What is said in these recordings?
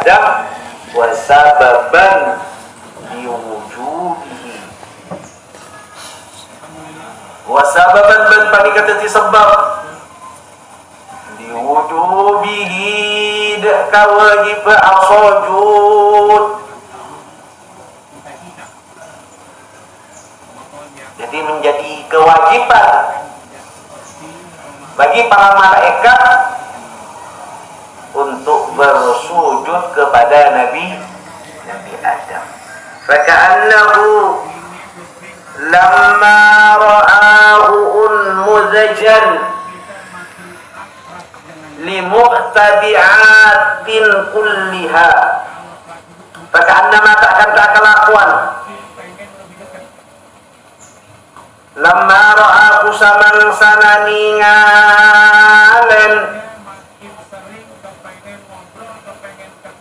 Adam wa sababan liwujudihi wa sababan ban panikata ti sebab liwujudihi dak kawajib asujud. Jadi menjadi kewajiban bagi para malaikat untuk bersujud kepada Nabi Adam. Faka'annahu lamma ra'ahu unmuzajan limuqtabi'atin kulliha. Faka'annama takkan kelakuan lamma ra'ahu saman sananingan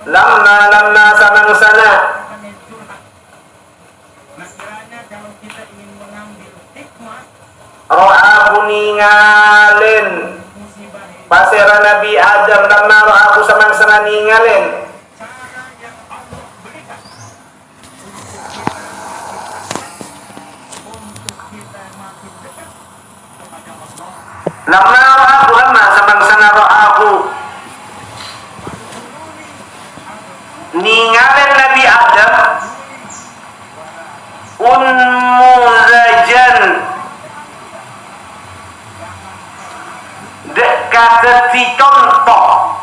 Lama samang sana ro'ahu ningalin pasira Nabi Adam. Lama ro'ahu samang sana ningalin lama samang sana ro'ahu ninggalin Nabi Adam unmuzajan dek kata si contoh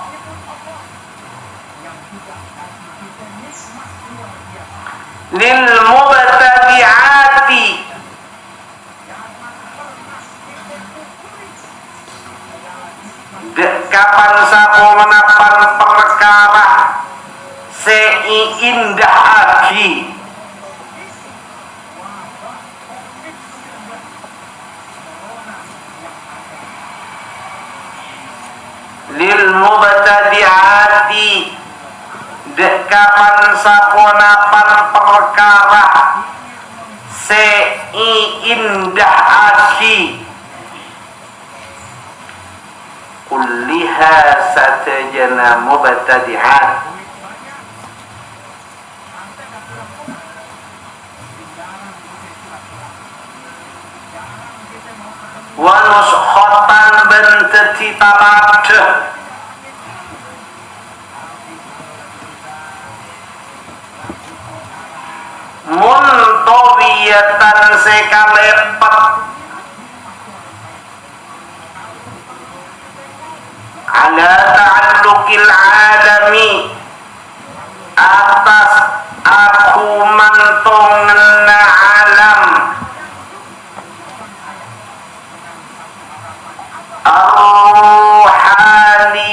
lil mubtadi'ati dek kapan sapo menapan perkara indah aki lil mubtadi'ati dek kapan saponapan perkara indah aki kulliha satajana mubtadi'at wa nushatan bentati tamat muntawiyatan sekalepat ala ta'alluqil alami atas aku mantongna alam ar-ruhani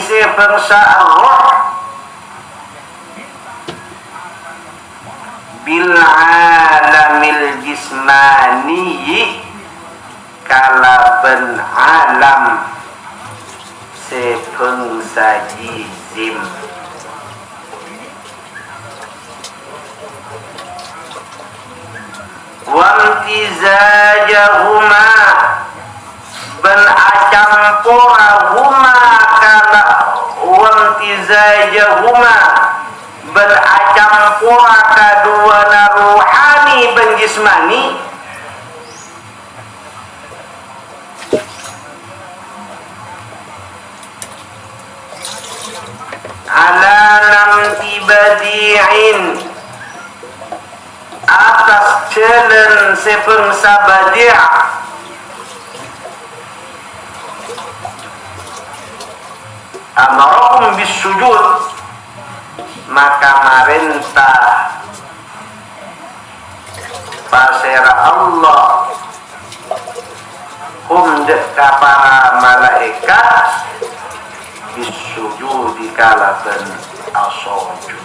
sebangsa roh bil alamil jismani kalaban alam sebangsa jizim. Wamtizajahuma ben acampurahuma kana wamtizajahuma ben acampura kadua ruhani ben jismani ala namti badi'in atas jalan sebangsa badi' amarakum bisujud maka marintah pasera Allah deka para malaikat bisujud kalaban asujud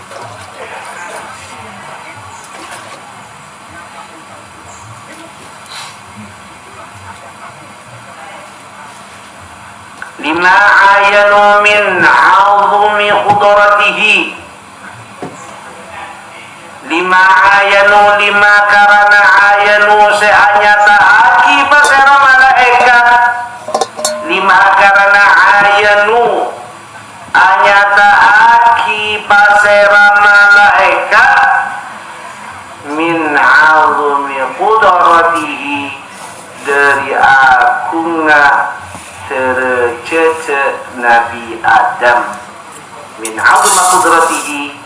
lima ayanu min azumi qudratihi lima ayanu lima karena ayanu seanyata aki pasera malaikat lima karena ayanu anyata aki Nabi Adam, min azma qudratihi,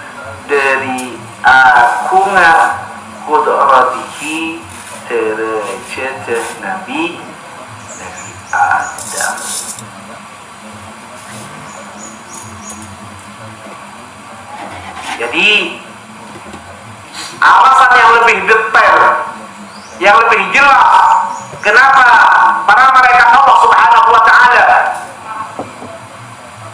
dari agunga qudratihi, derajat Nabi Adam. Jadi alasan yang lebih detail, yang lebih jelas kenapa para malaikat Allah Subhanahu wa taala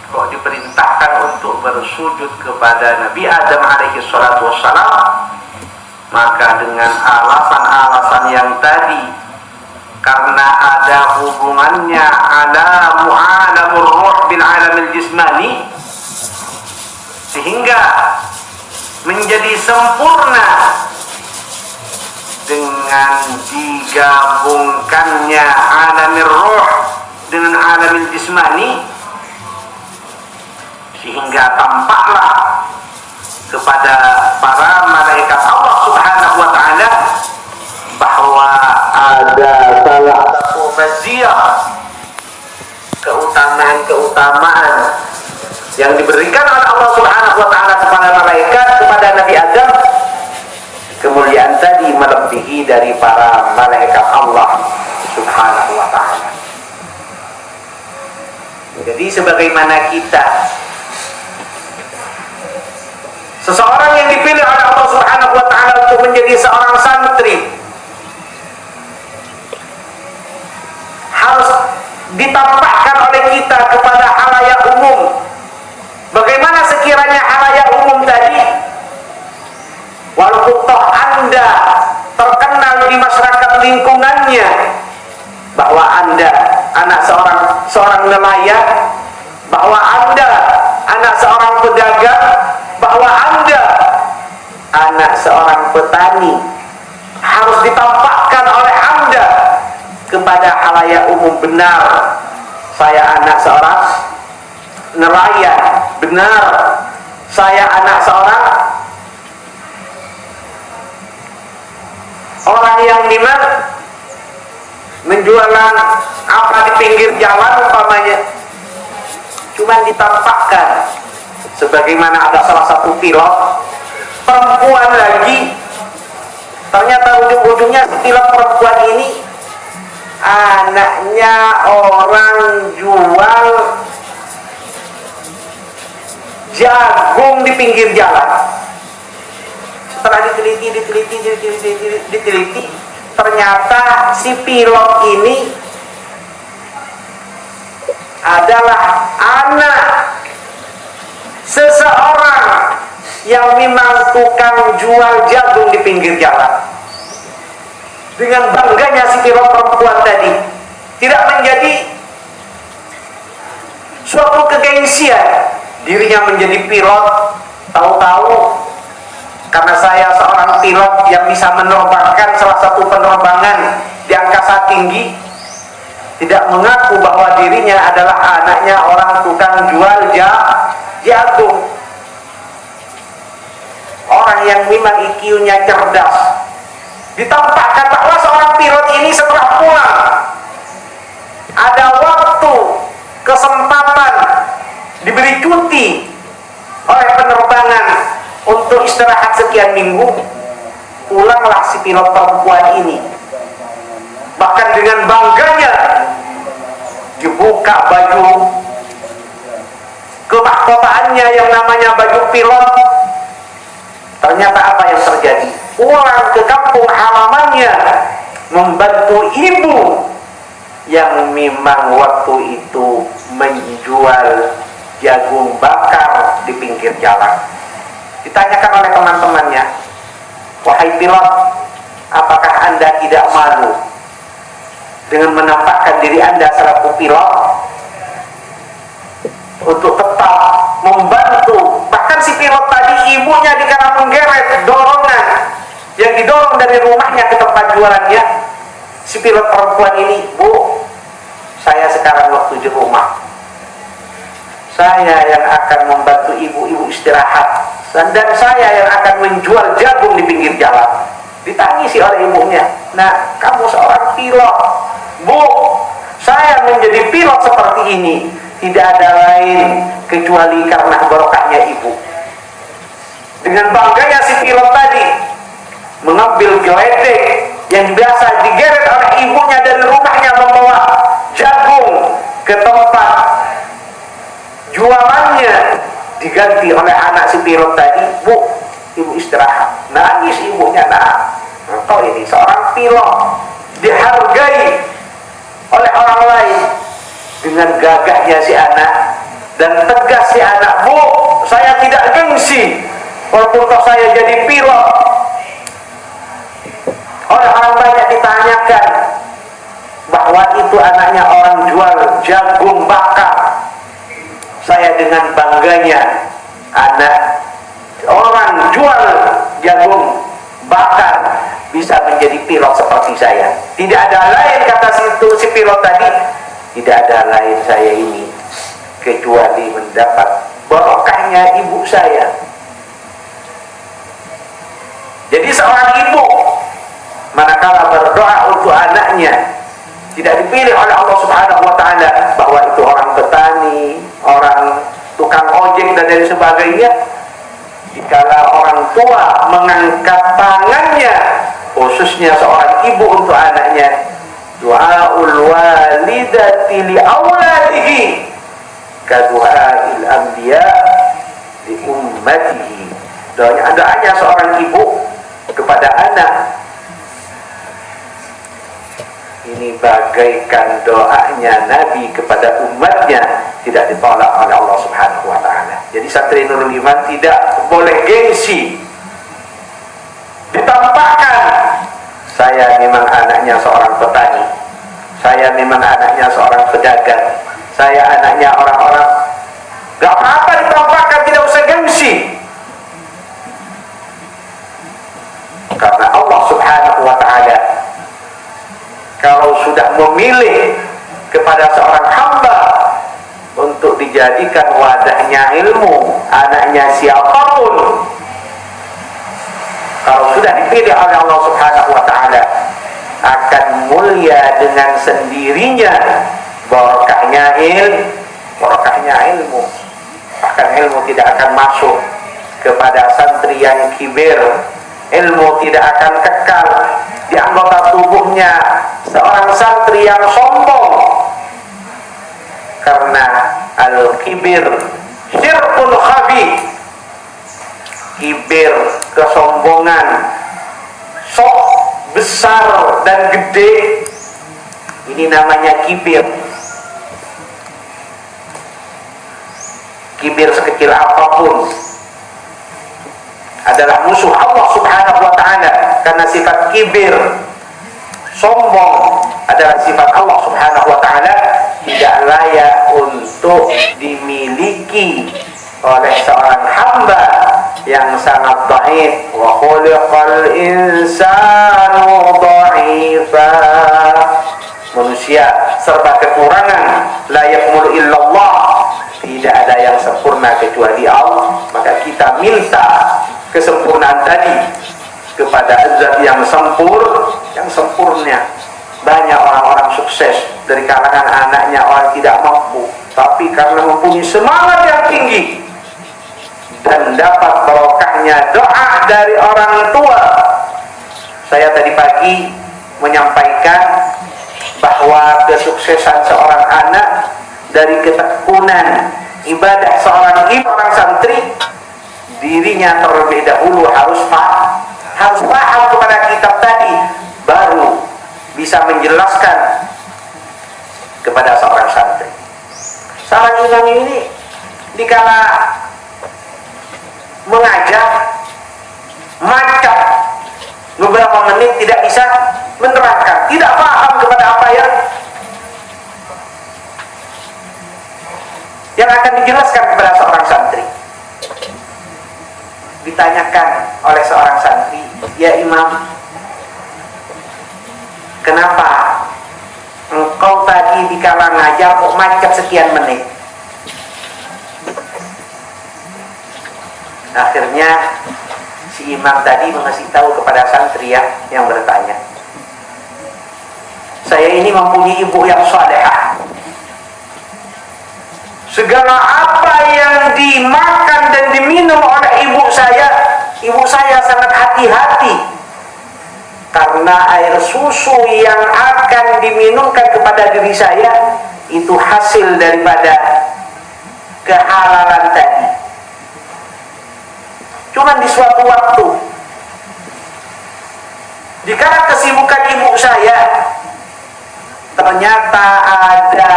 kok diperintahkan untuk bersujud kepada Nabi Adam alaihi salatu wassalam, maka dengan alasan-alasan yang tadi, karena ada hubungannya alamul ruh bil alamil jismani, sehingga menjadi sempurna dengan digabungkannya alamir ruh dengan alamil jismani, sehingga tampaklah kepada para malaikat Allah Subhanahu wa taala bahwa ada salah satu maziyah, keutamaan yang diberikan oleh Allah Subhanahu wa taala kepada malaikat, kepada Nabi Adam. Kemuliaan tadi melebihi dari para malaikat Allah Subhanahu wa taala. Jadi sebagaimana kita, seseorang yang dipilih oleh Allah Subhanahu wa taala untuk menjadi seorang santri harus ditampakkan oleh kita kepada halayak umum. Bagaimana sekiranya halayak umum tadi, walaupun toh Anda terkenal di masyarakat lingkungannya bahwa Anda anak seorang nelayan, bahwa Anda anak seorang pedagang, bahwa Anda anak seorang petani, harus ditampakkan oleh Anda kepada halayak umum, benar saya anak seorang nelayan, benar saya anak seorang orang yang memang menjualan apa di pinggir jalan umpamanya, cuman ditampakkan. Sebagaimana ada salah satu pilot perempuan lagi, ternyata ujung-ujungnya pilot perempuan ini anaknya orang jual jagung di pinggir jalan. Setelah diteliti, ternyata si pilot ini adalah anak seseorang yang memang tukang jual jagung di pinggir jalan. Dengan bangganya si pilot perempuan tadi, tidak menjadi suatu kegengsian dirinya menjadi pilot. Tahu-tahu karena saya seorang pilot yang bisa menerbangkan salah satu penerbangan di angkasa tinggi, tidak mengaku bahwa dirinya adalah anaknya orang tukang jual jagung. Orang yang memang IQ-nya cerdas, ditampakkan bahwa seorang pilot ini setelah pulang ada waktu, kesempatan, diberi cuti oleh penerbangan untuk istirahat sekian minggu, pulanglah si pilot perempuan ini. Bahkan dengan bangganya dibuka baju kemahkotaannya yang namanya baju pilot. Ternyata apa yang terjadi? Pulang ke kampung halamannya membantu ibu yang memang waktu itu menjual jagung bakar di pinggir jalan. Ditanyakan oleh teman-temannya, wahai pilot, apakah Anda tidak malu dengan menampakkan diri Anda selaku pilot untuk tetap membantu? Bahkan si pilot tadi ibunya dikala menggeret dorongan yang didorong dari rumahnya ke tempat jualannya. Si pilot perempuan ini, Bu, saya sekarang waktu di rumah, saya yang akan membantu ibu istirahat, dan saya yang akan menjual jagung di pinggir jalan. Ditangisi oleh ibunya, nah kamu seorang pilot, Bu, saya menjadi pilot seperti ini tidak ada lain kecuali karena barokahnya ibu. Dengan bangganya si pilot tadi mengambil geledek yang biasa digeret oleh ibunya dari rumahnya, membawa jagung ke tempat jualannya, diganti oleh anak si pilot tadi. Bu, ibu istirahat. Nangis ibunya. Nah, kau ini seorang pilot dihargai oleh orang lain. Dengan gagahnya si anak dan tegas si anak, bu, saya tidak gengsi walaupun toh saya jadi pilot. Oleh orang banyak ditanyakan bahwa itu anaknya orang jual jagung bakar. Saya dengan bangganya, anak orang jual jagung bakar bisa menjadi pilot seperti saya. Tidak ada lain, kata si pilot tadi, tidak ada lain saya ini kecuali mendapat barokahnya ibu saya. Jadi seorang ibu manakala berdoa untuk anaknya, tidak dipilih oleh Allah Subhanahu wa taala bahwa itu orang petani, orang tukang ojek dan lain sebagainya. Jikalau orang tua mengangkat tangannya, khususnya seorang ibu untuk anaknya, du'aul walidati li auladihi kadu'ail anbiya li ummatihi. Doanya seorang ibu kepada anak ini bagaikan doanya Nabi kepada umatnya, tidak ditolak oleh Allah Subhanahu wa taala. Jadi santri Nurul Iman tidak boleh gengsi, ditampakkan saya memang anaknya seorang petani, saya memang anaknya seorang pedagang, saya anaknya orang-orang. Gak apa-apa ditampakkan, tidak usah gengsi. Karena Allah Subhanahu wa taala kalau sudah memilih kepada seorang hamba untuk dijadikan wadahnya ilmu, anaknya siapapun, kalau sudah dipilih oleh Allah Subhanahu wa taala, akan mulia dengan sendirinya barokahnya ilmu. Bahkan ilmu tidak akan masuk kepada santri yang kibir, ilmu tidak akan kekal di anggota tubuhnya seorang santri yang sombong, karena al-kibir syirkun khabi. Kibir, kesombongan, sok besar dan gede, ini namanya kibir. Kibir sekecil apapun adalah musuh Allah Subhanahu wa taala, karena sifat kibir, sombong adalah sifat Allah Subhanahu wa taala, tidak layak untuk dimiliki oleh seorang hamba yang sangat dhaif. Wa khuliqal insanu dha'ifa. Manusia serba kekurangan, la yakmulu illallah, tidak ada yang sempurna kecuali Allah. Maka kita minta kesempurnaan tadi kepada zat yang sempurna. Banyak orang-orang sukses dari kalangan anaknya orang tidak mampu, tapi karena mempunyai semangat yang tinggi dan dapat barokahnya doa dari orang tua. Saya tadi pagi menyampaikan bahwa kesuksesan seorang anak dari ketekunan ibadah seorang ibu, orang santri, dirinya terlebih dahulu harus paham kepada kitab tadi, baru bisa menjelaskan kepada seorang santri. Seorang imam ini dikala mengajar macam beberapa menit tidak bisa menerangkan, tidak paham kepada apa yang akan dijelaskan kepada seorang santri. Ditanyakan oleh seorang santri, ya imam, kenapa engkau tadi dikala ngajar kok macet sekian menit? Akhirnya si imam tadi mengasih tahu kepada santri yang bertanya, saya ini mempunyai ibu yang salehah. segala apa yang dimakan dan diminum oleh ibu saya sangat hati-hati, karena air susu yang akan diminumkan kepada diri saya itu hasil daripada kehalalan tadi. Cuman di suatu waktu, dikala kesibukan ibu saya, ternyata ada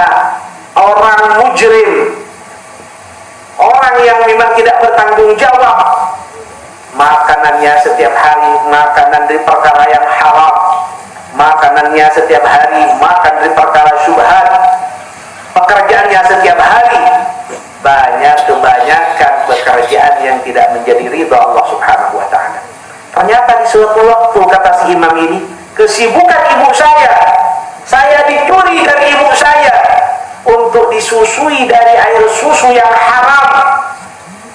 orang mujrim, orang yang memang tidak bertanggung jawab, makanannya setiap hari makanan dari perkara yang haram, makanannya setiap hari makan dari perkara syubhat, pekerjaannya setiap hari kebanyakan pekerjaan yang tidak menjadi ridha Allah Subhanahu wa ta'ala. Ternyata di suatu waktu, kata si imam ini, kesibukan ibu saya dicuri dari ibu saya untuk disusui dari air susu yang haram,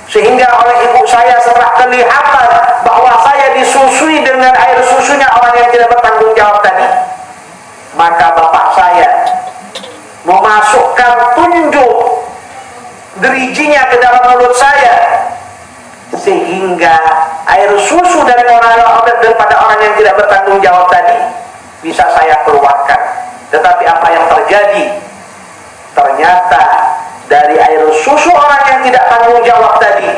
sehingga oleh ibu saya setelah kelihatan bahwa saya disusui dengan air susunya orang yang tidak bertanggung jawab tadi, maka bapak saya memasukkan tunjuk derijinya ke dalam mulut saya, sehingga air susu daripada orang yang tidak bertanggung jawab tadi bisa saya keluarkan. Tetapi apa yang terjadi? Ternyata dari air susu orang yang tidak tanggung jawab tadi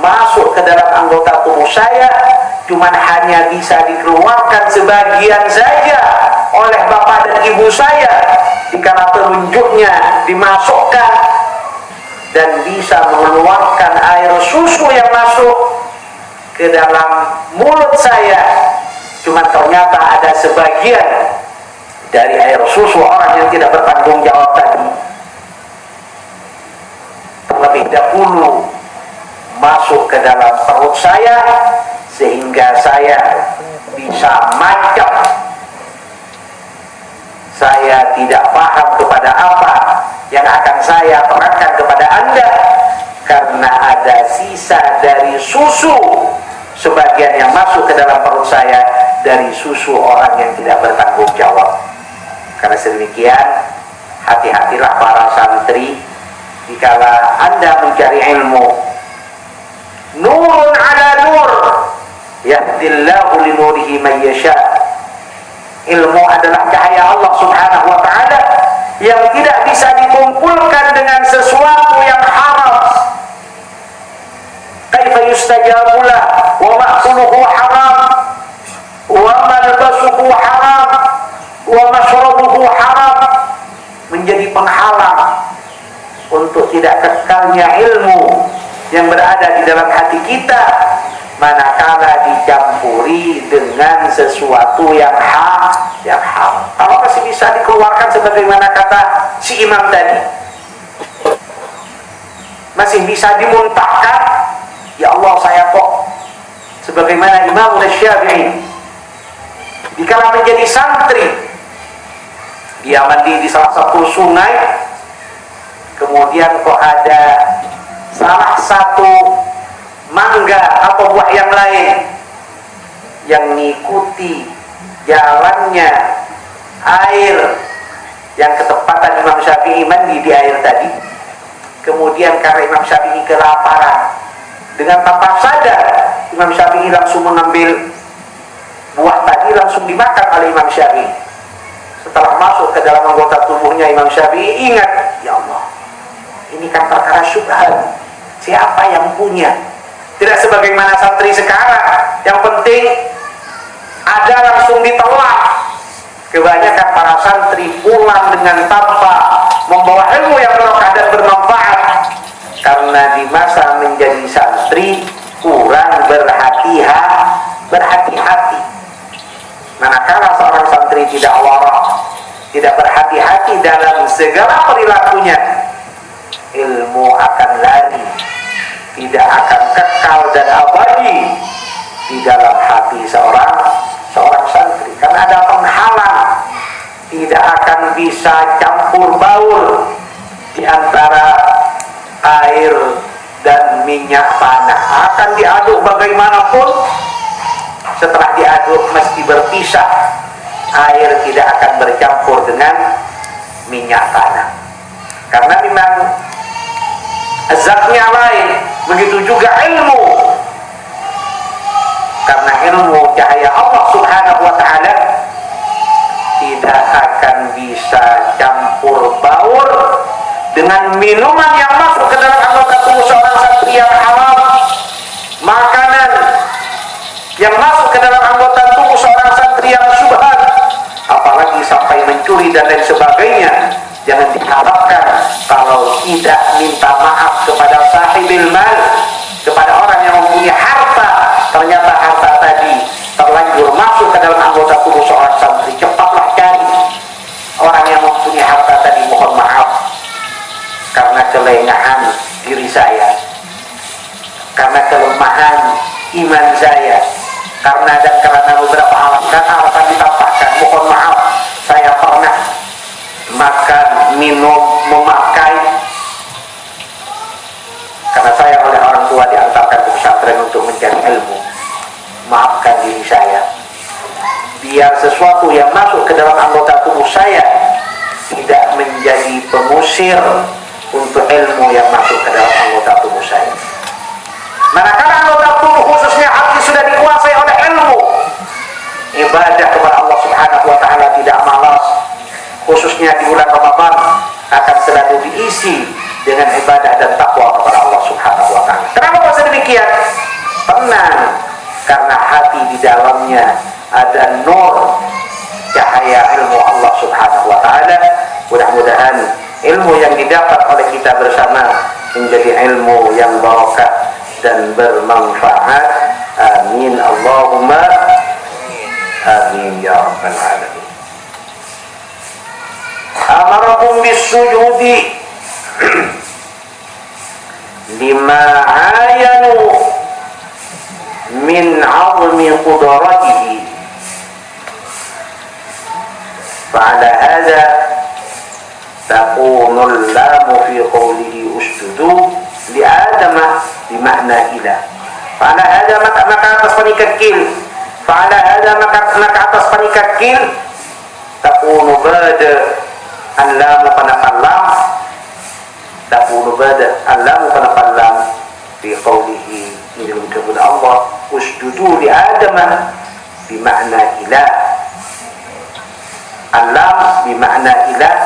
masuk ke dalam anggota tubuh saya, cuman hanya bisa dikeluarkan sebagian saja oleh bapak dan ibu saya dikala telunjuknya dimasukkan, dan bisa mengeluarkan air susu yang masuk ke dalam mulut saya. Cuman ternyata ada sebagian dari air susu orang yang tidak bertanggung jawab tadi terlebih dahulu masuk ke dalam perut saya, sehingga saya bisa macam. Saya tidak paham kepada apa yang akan saya terangkan kepada Anda, karena ada sisa dari susu sebagian yang masuk ke dalam perut saya dari susu orang yang tidak bertanggung jawab. Karena sedemikian, hati-hatilah para santri dikala Anda mencari ilmu. Nurun ala nur yahdillahu li nurihi man yasha. Ilmu adalah cahaya Allah Subhanahu wa ta'ala yang tidak bisa dikumpulkan dengan sesuatu yang haram. Kaifa yustajabu lah wa ma'kuluhu haram wa malbasuhu haram wa mashrabuhu haram, menjadi penghalang untuk tidak kekalnya ilmu yang berada di dalam hati kita manakala dicampuri dengan sesuatu yang haram. Kalau masih bisa dikeluarkan sebagaimana kata si imam tadi, masih bisa dimuntahkan, ya Allah saya kok sebagaimana Imam Syafi'i dikala menjadi santri, dia mandi di salah satu sungai, kemudian kok ada salah satu mangga atau buah yang lain yang mengikuti jalannya air yang ketepatan Imam Syafi'i mandi di air tadi. Kemudian karena Imam Syafi'i kelaparan, dengan tanpa sadar Imam Syafi'i langsung mengambil buah tadi, langsung dimakan oleh Imam Syafi'i. Setelah masuk ke dalam anggota tubuhnya, Imam Syafi'i ingat, ya Allah, ini kan perkara syubhat, siapa yang punya? Tidak sebagaimana santri sekarang, yang penting ada langsung ditelan. Kebanyakan para santri pulang dengan tanpa membawa ilmu yang barokah dan bermanfaat, karena di masa menjadi santri kurang berhati-hati. Manakala seorang santri tidak warok, tidak berhati-hati dalam segala perilakunya, ilmu akan lari, tidak akan kekal dan abadi di dalam hati seorang santri, karena ada penghalang. Tidak akan bisa campur baur di antara air dan minyak panah, akan diaduk bagaimanapun, setelah diaduk mesti berpisah. Air tidak akan bercampur dengan minyak tanah, karena memang zatnya lain, begitu juga ilmu. Karena ilmu cahaya Allah Subhanahu wa ta'ala tidak akan bisa campur baur dengan minuman yang masuk ke dalam anggota tubuh seorang santri yang haram, makanan yang masuk ke dalam anggota tubuh seorang santri yang syubhat, apalagi sampai mencuri dan lain sebagainya. Jangan diharapkan kalau tidak minta maaf kepada sahibil mal, kepada orang yang mempunyai harta, ternyata harta tadi terlanjur masuk ke dalam anggota tubuh seorang santri. Cepatlah cari orang yang mempunyai harta tadi, mohon maaf karena kelengahan diri saya, karena kelemahan iman saya, karena beberapa alasan ditampakkan. Mohon maaf, saya pernah makan, minum, memakai, karena saya oleh orang tua diantarkan ke pesantren untuk mencari ilmu. Maafkan diri saya, biar sesuatu yang masuk ke dalam anggota tubuh saya tidak menjadi pengusir untuk ilmu yang masuk ke dalam anggota tubuh saya. Manakala anggota tubuh khususnya hati sudah dikuasai oleh ilmu, ibadah kepada Allah Subhanahu wa ta'ala tidak malas, khususnya di bulan Ramadan akan selalu diisi dengan ibadah dan takwa kepada Allah Subhanahu wa ta'ala. Kenapa bisa demikian? Tenang, karena hati di dalamnya ada nur cahaya ilmu Allah Subhanahu wa ta'ala. Mudah-mudahan ilmu yang didapat oleh kita bersama menjadi ilmu yang barakah dan bermanfaat. Amin Allahumma amin ya rabbal alamin. Amarakum bisujudi lima ayanu min 'azmi qudratihi. Fa'ala hadha تكون اللام في قوله اسجدوا لآدم بمعنى إله. فعلى هذا maka atas panikat kil. فعلى هذا maka atas panikat kil تكون بعد اللام فنقلم تكون بعد اللام فنقلم في قوله من كبر الله اسجدوا لآدم بمعنى إله. اللام بمعنى إله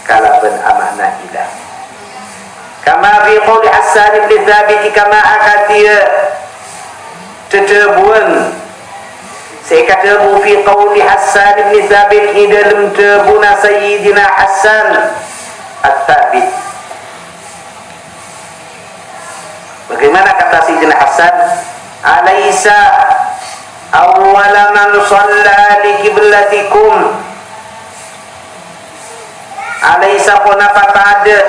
kalaban amanah ilah. Kama fi qouli Hassan bin Thabit kama akatia tetebuan sekatabu fi qouli Hassan bin Thabit di dalam tebuna Sayyidina Hassan At-Thabit. Bagaimana kata Sayyidina Hassan? Alaysa awwala man shalla li qiblatikum. Alaysa puna patada,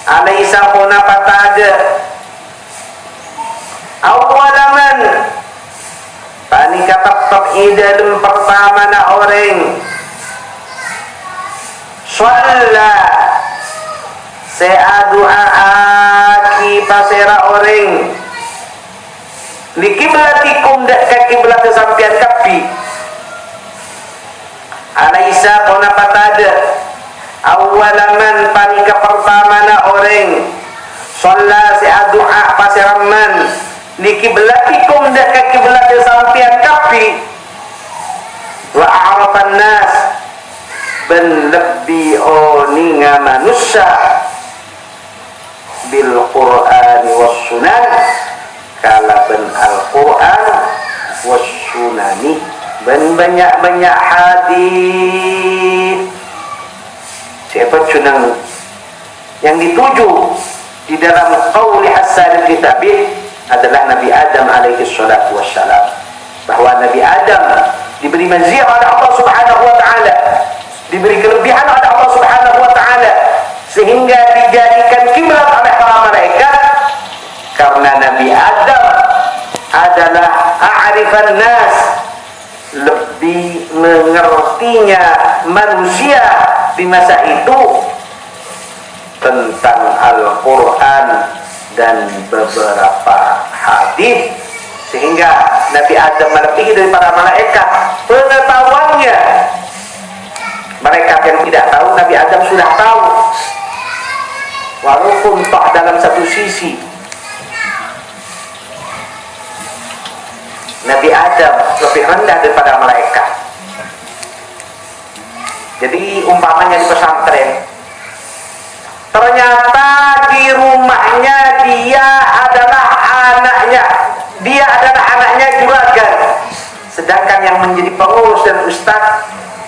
alaysa puna patada awalaman panika tetap idalem pertama na orang shalla seadua aki pasera orang likiblatikum dak kiblat sampian kapi. Alaysa puna patada awalaman panika pertama na orang shalla seadua paseraman likiblatikum dak kiblat sampian kapi. Wa a'rafan nas ben lebih oninga manusia bil Qur'an was sunan kalaban al Qur'an was sunani ben banyak hadis. Siapa sunang yang dituju di dalam qauli Hassan bin Thabit adalah Nabi Adam alaihi salatu wassalam, bahwa Nabi Adam diberi maziyah oleh Allah Subhanahu wa ta'ala, diberi kelebihan oleh Allah Subhanahu wa ta'ala, sehingga dijadikan kiblat oleh para malaikat karena Nabi Adam adalah a'rifan nas, lebih mengertinya manusia di masa itu tentang Al-Quran dan beberapa hadis, sehingga Nabi Adam melebihi dari para malaikat pengetahuannya. Mereka yang tidak tahu, Nabi Adam sudah tahu. walaupun toh dalam satu sisi Nabi Adam lebih rendah daripada malaikat. Jadi umpamanya di pesantren, ternyata di rumahnya dia adalah anaknya juragan, sedangkan yang menjadi pengurus dan ustadz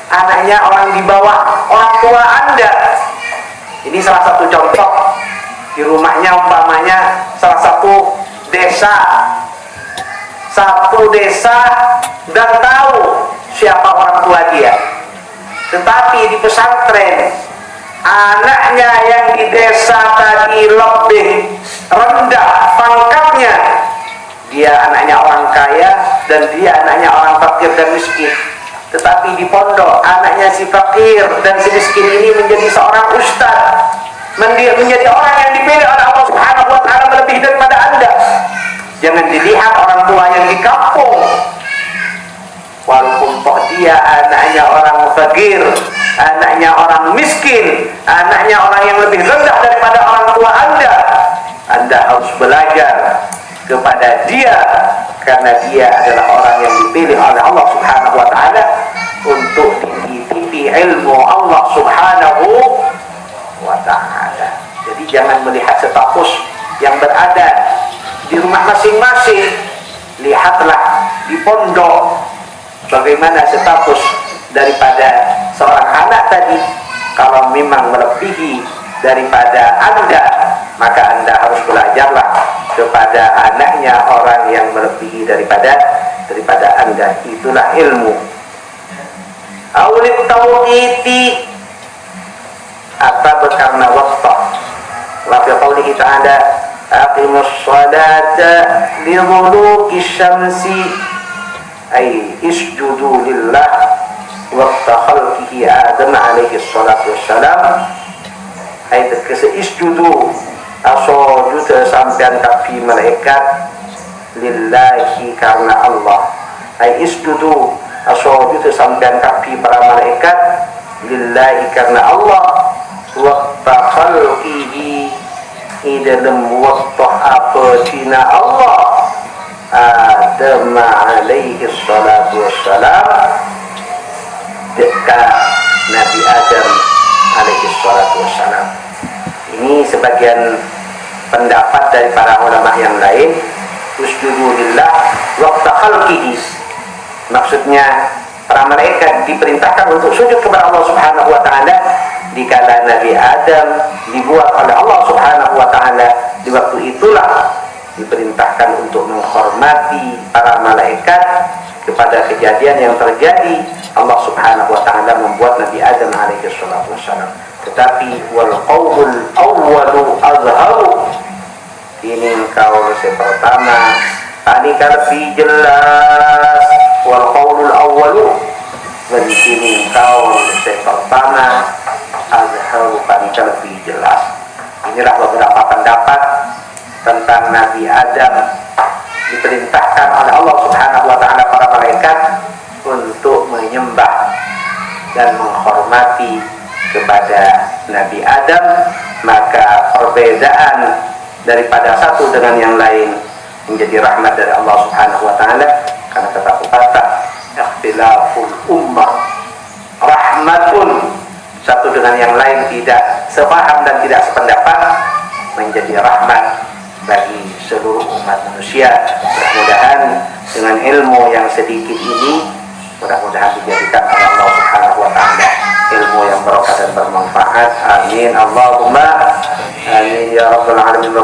anaknya orang di bawah orang tua Anda. Ini salah satu contoh. Di rumahnya umpamanya salah satu desa dan tahu siapa orang tua dia, tetapi di pesantren anaknya yang di desa tadi lebih rendah pangkatnya, dia anaknya orang kaya dan dia anaknya orang fakir dan miskin. Tetapi di pondok anaknya si fakir dan si miskin ini menjadi seorang ustaz, menjadi orang yang dipilih oleh Allah Subhanahu wa taala melebihi daripada Anda. Jangan dilihat orang tua yang di kampung, walaupun toh dia anaknya orang fakir, anaknya orang miskin, anaknya orang yang lebih rendah daripada orang tua Anda harus belajar kepada dia, karena dia adalah orang yang dipilih oleh Allah Subhanahu wa taala untuk dititipi ilmu Allah Subhanahu wa taala. Jadi jangan melihat status yang berada di rumah masing-masing, lihatlah di pondok bagaimana status daripada seorang anak tadi. Kalau memang melebihi daripada Anda, maka Anda harus belajarlah kepada anaknya orang yang melebihi daripada Anda. Itulah ilmu. Aulit tauqiti atau karena waktu. Wa fi qoulihi ta'ala aqimus salata li dhuluki syamsi ay isjudu lillah waqta khalqihi Adam alaihi salatu wassalam. Ay tegese isjudu asujud sampean kafi malaikat lillahi karena Allah. Ay isjudu asujud sampean kafi para malaikat lillahi karena Allah waqta khalqihi dalam waktu apa cina Allah Adam alaihi salatu wassalam, dekat Nabi Adam alaihi salatu wassalam. Ini sebagian pendapat dari para ulama yang lain. Usjudu lillah waqta khalqihi, maksudnya para malaikat diperintahkan untuk sujud kepada Allah Subhanahu wa taala dikala Nabi Adam dibuat oleh Allah Subhanahu wa taala. Di waktu itulah diperintahkan untuk menghormati para malaikat kepada kejadian yang terjadi. Allah Subhanahu wa taala membuat Nabi Adam alaihi salatu wassalam. Tetapi wal qaulul awwalu azharu, ini kaul pertama ini lebih jelas. Wal qaulul awwalu, dan ini kaul pertama azharu ini lebih jelas. Inilah beberapa pendapat tentang Nabi Adam diperintahkan oleh Allah Subhanahu wa taala para malaikat untuk menyembah dan menghormati kepada Nabi Adam. Maka perbedaan daripada satu dengan yang lain menjadi rahmat dari Allah Subhanahu wa taala, karena kata pepatah ikhtilaful ummah rahmatun, satu dengan yang lain tidak sepaham dan tidak sependapat menjadi rahmat bagi seluruh umat manusia. Mudah-mudahan dengan ilmu yang sedikit ini, mudah-mudahan dijadikan oleh Allah Subhanahu wa taala ilmu yang barokah dan bermanfaat. Amin Allahumma amin ya rabbal alamin. Wa